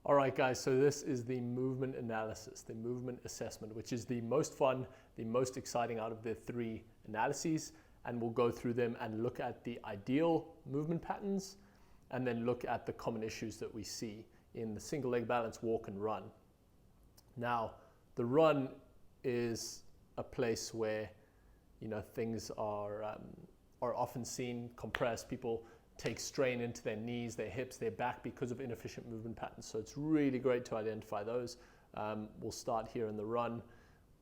All right, guys, so this is the movement analysis, the movement assessment, which is the most fun, the most exciting out of the three analyses. And we'll go through them and look at the ideal movement patterns and then look at the common issues that we see in the single leg balance, walk and run. Now, the run is a place where, things are often seen compressed. People take strain into their knees, their hips, their back because of inefficient movement patterns. So it's really great to identify those. We'll start here in the run.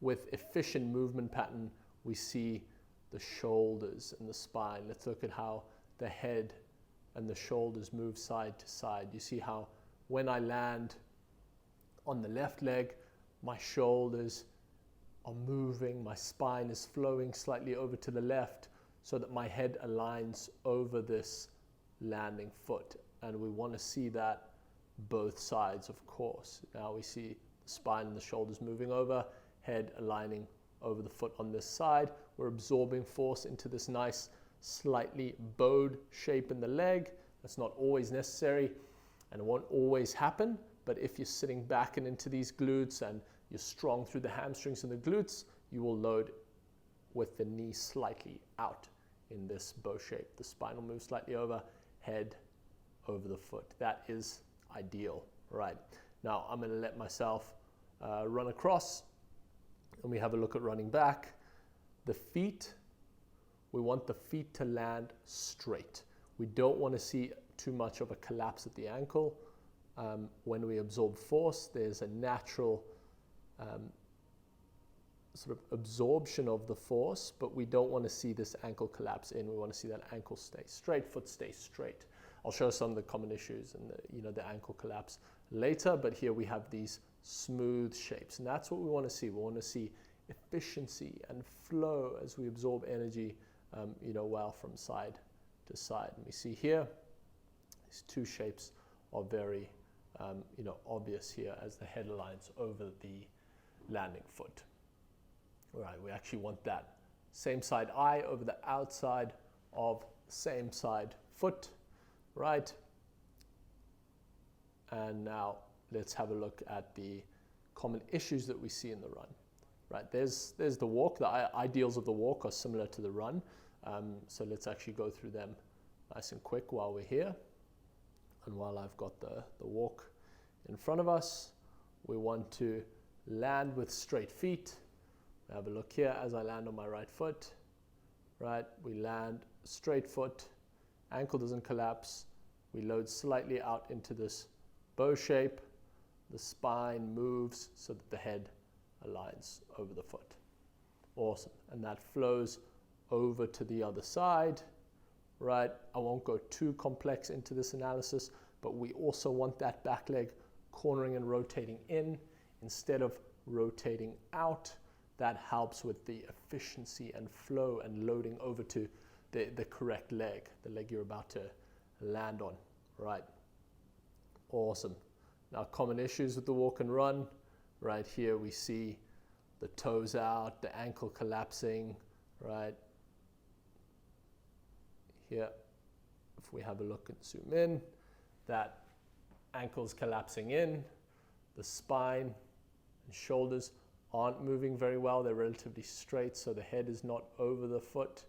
With efficient movement pattern, we see the shoulders and the spine. Let's look at how the head and the shoulders move side to side. You see how when I land on the left leg, my shoulders are moving, my spine is flowing slightly over to the left so that my head aligns over this landing foot. And we want to see that both sides, of course. Now we see the spine and the shoulders moving over, head aligning over the foot on this side. We're absorbing force into this nice, slightly bowed shape in the leg. That's not always necessary and it won't always happen. But if you're sitting back and into these glutes and you're strong through the hamstrings and the glutes, you will load with the knee slightly out in this bow shape. The spine will move slightly over, head over the foot. That is ideal. Right. Now I'm going to let myself run across and we have a look at running back. The feet, we want the feet to land straight. We don't want to see too much of a collapse at the ankle. When we absorb force, there's a natural sort of absorption of the force, but we don't want to see this ankle collapse in. We want to see that ankle stay straight, foot stay straight. I'll show some of the common issues and the ankle collapse later, but here we have these smooth shapes, and that's what we want to see. We want to see efficiency and flow as we absorb energy, well from side to side. And we see here these two shapes are very obvious here as the head aligns over the landing foot. All right, we actually want that same side eye over the outside of same side foot, right? And now let's have a look at the common issues that we see in the run, right? There's the walk. The ideals of the walk are similar to the run. So let's actually go through them nice and quick while we're here. And while I've got the walk in front of us, we want to land with straight feet. Have a look here as I land on my right foot, right? We land straight foot, ankle doesn't collapse. We load slightly out into this bow shape. The spine moves so that the head aligns over the foot. Awesome. And that flows over to the other side, right? I won't go too complex into this analysis, but we also want that back leg cornering and rotating in instead of rotating out. That helps with the efficiency and flow and loading over to the correct leg, the leg you're about to land on, right? Awesome. Now, common issues with the walk and run. Right here we see the toes out, the ankle collapsing, right? Here, if we have a look and zoom in, that ankle's collapsing in, the spine and shoulders aren't moving very well. They're relatively straight, so the head is not over the foot.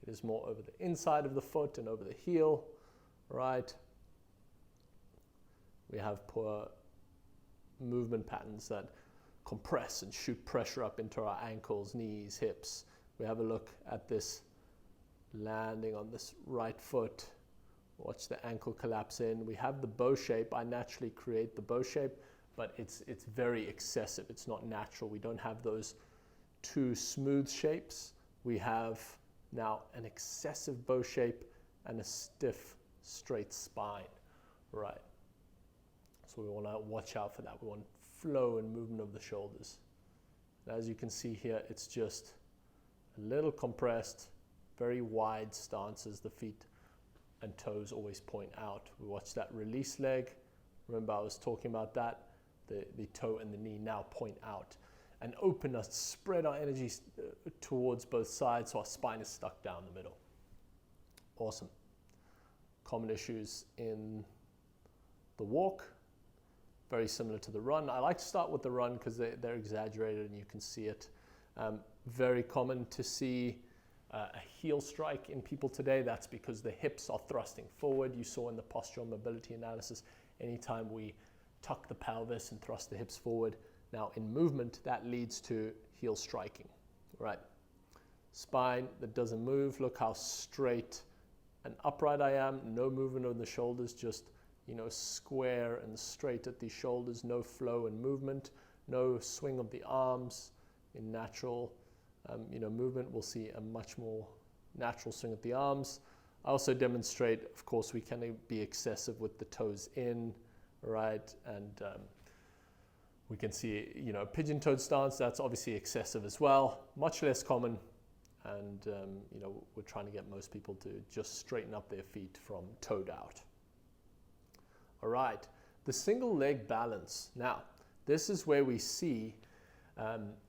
It is more over the inside of the foot and over the heel, right? We have poor movement patterns that compress and shoot pressure up into our ankles, knees, hips. We have a look at this landing on this right foot. Watch the ankle collapse in. We have the bow shape. I naturally create the bow shape, but it's very excessive. It's not natural. We don't have those two smooth shapes. We have now an excessive bow shape and a stiff, straight spine, right? So we want to watch out for that. We want flow and movement of the shoulders. And as you can see here, it's just a little compressed, very wide stances. The feet and toes always point out. We watch that release leg. Remember I was talking about that. The toe and the knee now point out and open us, spread our energy towards both sides so our spine is stuck down the middle. Awesome. Common issues in the walk. very similar to the run. I like to start with the run because they're exaggerated and you can see it. Very common to see a heel strike in people today. That's because the hips are thrusting forward. You saw in the postural mobility analysis, anytime we tuck the pelvis and thrust the hips forward. Now in movement, that leads to heel striking, right? Spine that doesn't move. Look how straight and upright I am. No movement of the shoulders, just, you know, square and straight at the shoulders. No flow and movement. No swing of the arms. In natural, movement, we'll see a much more natural swing at the arms. I also demonstrate, of course, we can be excessive with the toes in, right? And we can see, pigeon-toed stance, that's obviously excessive as well, much less common. And, we're trying to get most people to just straighten up their feet from toed out. All right, the single leg balance. Now, this is where we see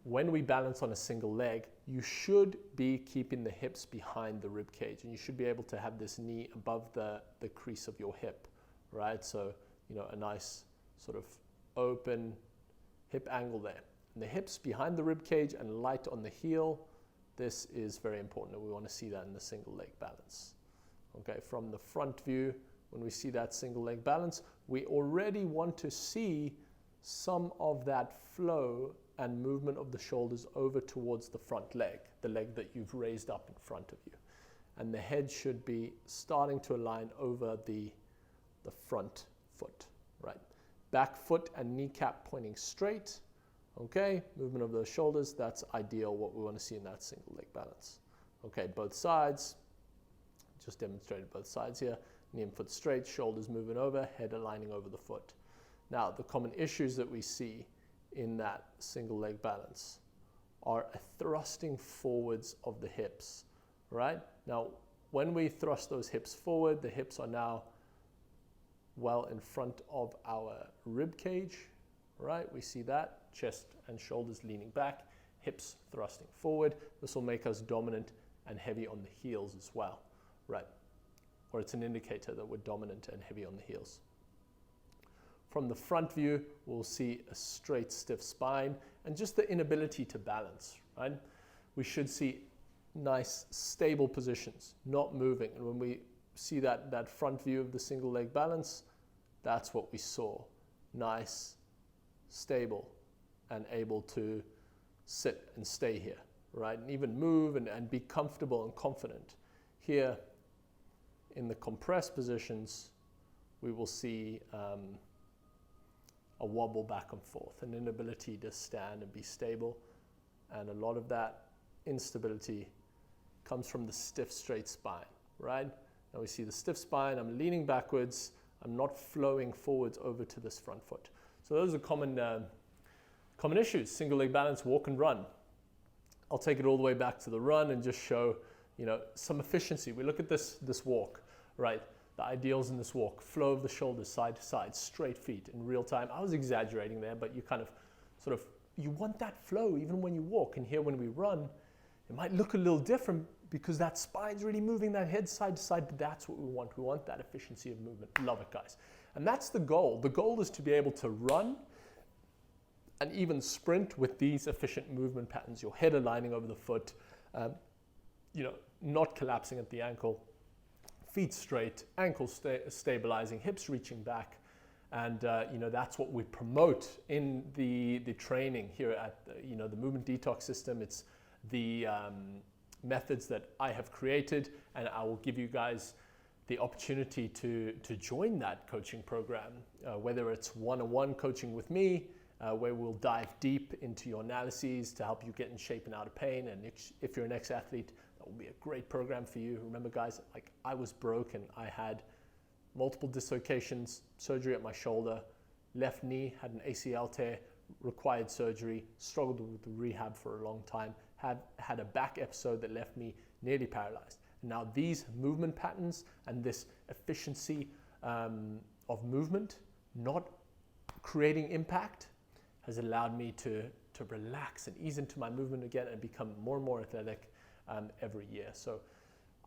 when we balance on a single leg, you should be keeping the hips behind the rib cage, and you should be able to have this knee above the crease of your hip, right? So, a nice sort of open hip angle there. And the hips behind the rib cage and light on the heel. This is very important, and we want to see that in the single leg balance. Okay, from the front view, when we see that single leg balance, we already want to see some of that flow and movement of the shoulders over towards the front leg, the leg that you've raised up in front of you. And the head should be starting to align over the front foot, right? Back foot and kneecap pointing straight. Okay, movement of those shoulders, that's ideal, what we want to see in that single leg balance. Okay, both sides, just demonstrated both sides here. Knee and foot straight, shoulders moving over, head aligning over the foot. Now, the common issues that we see in that single leg balance are a thrusting forwards of the hips, right? Now, when we thrust those hips forward, the hips are now well in front of our rib cage, right? We see that, chest and shoulders leaning back, hips thrusting forward. This will make us dominant and heavy on the heels as well, right? Or it's an indicator that we're dominant and heavy on the heels. From the front view, we'll see a straight, stiff spine and just the inability to balance, right? We should see nice, stable positions, not moving. And when we see that front view of the single leg balance, that's what we saw. Nice, stable, and able to sit and stay here, right? And even move and be comfortable and confident. Here, in the compressed positions, we will see a wobble back and forth, an inability to stand and be stable. And a lot of that instability comes from the stiff, straight spine, right? Now we see the stiff spine, I'm leaning backwards, I'm not flowing forwards over to this front foot. So those are common issues, single leg balance, walk and run. I'll take it all the way back to the run and just show, some efficiency. We look at this walk, right? The ideals in this walk, flow of the shoulders side to side, straight feet in real time. I was exaggerating there, but you kind of you want that flow even when you walk. And here when we run, it might look a little different because that spine's really moving, that head side to side, but that's what we want. We want that efficiency of movement. Love it, guys. And that's the goal. The goal is to be able to run and even sprint with these efficient movement patterns. Your head aligning over the foot, not collapsing at the ankle, feet straight, ankles stabilizing, hips reaching back. And that's what we promote in the training here at the Movement Detox System. It's the methods that I have created, and I will give you guys the opportunity to join that coaching program, whether it's one-on-one coaching with me, where we'll dive deep into your analyses to help you get in shape and out of pain. And if you're an ex-athlete, that will be a great program for you. Remember, guys, like I was broken. I had multiple dislocations, surgery at my shoulder, left knee, had an ACL tear, required surgery, struggled with rehab for a long time, had a back episode that left me nearly paralyzed. And now these movement patterns and this efficiency of movement, not creating impact, has allowed me to relax and ease into my movement again and become more and more athletic every year. So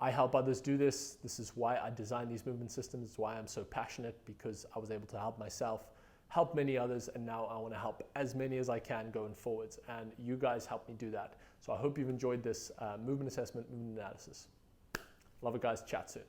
I help others do this. This is why I design these movement systems. It's why I'm so passionate, because I was able to help myself, help many others, and now I want to help as many as I can going forwards, and you guys help me do that. So I hope you've enjoyed this movement assessment, movement analysis. Love it, guys. Chat soon.